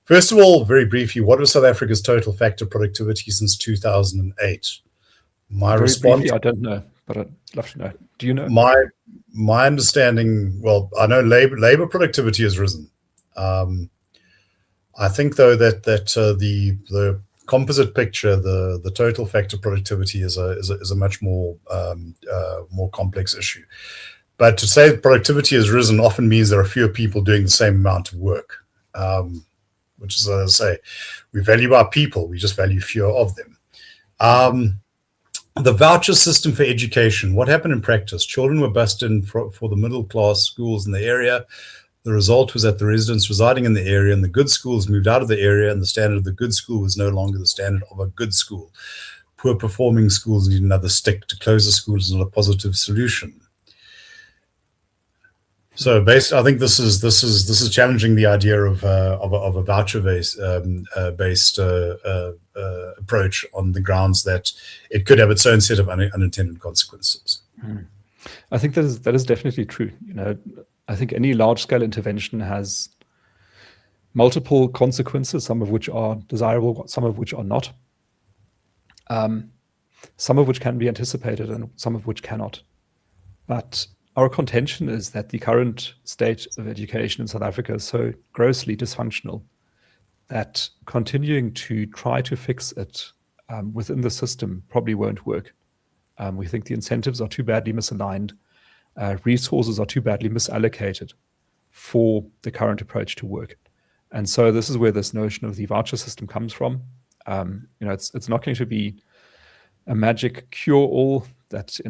First of all, very briefly, what was South Africa's total factor productivity since 2008? My Very response, briefly, I don't know. but I'd love to know. Do you know? My understanding, well, I know labor productivity has risen. I think though that the composite picture, the total factor productivity is a much more more complex issue. But to say that productivity has risen often means there are fewer people doing the same amount of work, which is, as I say, we value our people, we just value fewer of them. The voucher system for education, what happened in practice? Children were bused in for the middle class schools in the area. The result was that the residents residing in the area and the good schools moved out of the area, and the standard of the good school was no longer the standard of a good school. Poor performing schools need another stick. To close the schools is not a positive solution. So, I think this is challenging the idea of a voucher-based approach on the grounds that it could have its own set of unintended consequences. I think that is definitely true. I think any large-scale intervention has multiple consequences, some of which are desirable, some of which are not, some of which can be anticipated and some of which cannot. But our contention is that the current state of education in South Africa is so grossly dysfunctional that continuing to try to fix it within the system probably won't work. We think the incentives are too badly misaligned. Resources are too badly misallocated for the current approach to work. And so this is where this notion of the voucher system comes from. It's not going to be a magic cure-all that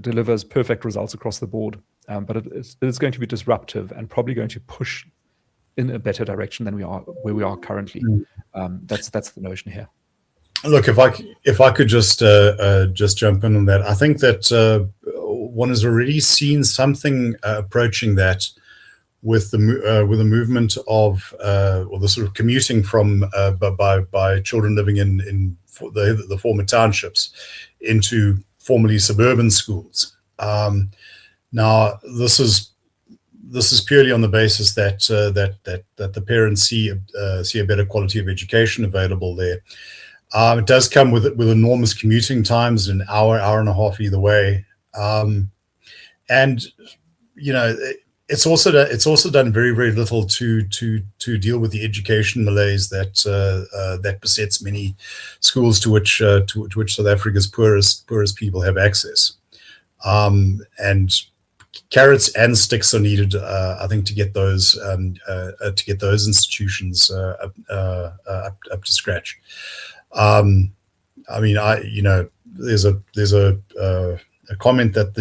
delivers perfect results across the board, but it is going to be disruptive and probably going to push in a better direction than where we are currently. That's the notion here. Look, if I could just jump in on that, I think that one has already seen something approaching that with the movement of or the sort of commuting from by children living in the former townships into formerly suburban schools. Now, this is purely on the basis that the parents see a better quality of education available there. It does come with enormous commuting times, an hour and a half either way, and it's also done very, very little to deal with the education malaise that besets many schools to which South Africa's poorest people have access. And carrots and sticks are needed, I think, to get those institutions up to scratch. I mean, there's a comment that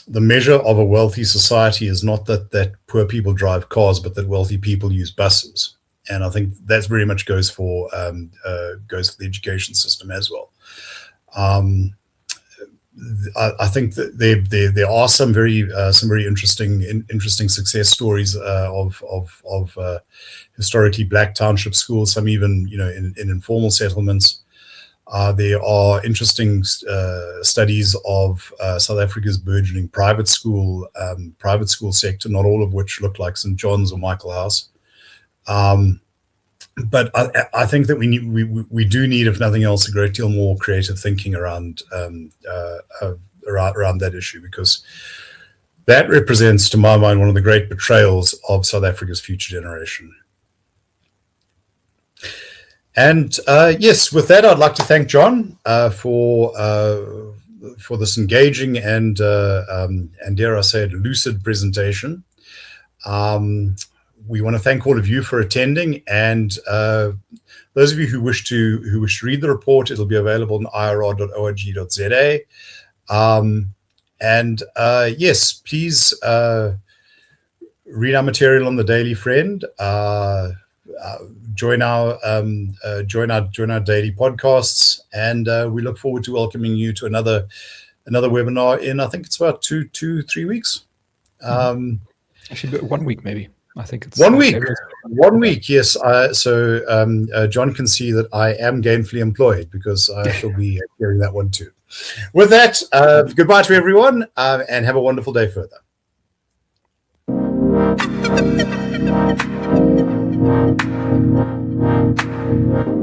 the measure of a wealthy society is not that poor people drive cars, but that wealthy people use buses. And I think that very much goes for the education system as well. I think that there are some very interesting success stories of historically black township schools, some even in informal settlements. There are interesting studies of South Africa's burgeoning private school sector, not all of which look like St. John's or Michael House. But I think that we do need, if nothing else, a great deal more creative thinking around that issue, because that represents, to my mind, one of the great betrayals of South Africa's future generation. And yes, with that, I'd like to thank John for this engaging and dare I say it, lucid presentation. We want to thank all of you for attending, and those of you who wish to read the report, it'll be available on irr.org.za. Yes, please read our material on the Daily Friend. Join our daily podcasts, and we look forward to welcoming you to another webinar in, I think it's about 3 weeks. Actually, 1 week maybe. I think it's 1 week. 1 week, yes. So John can see that I am gainfully employed, because I shall be hearing that one too. With that, goodbye to everyone, and have a wonderful day further. Thank you.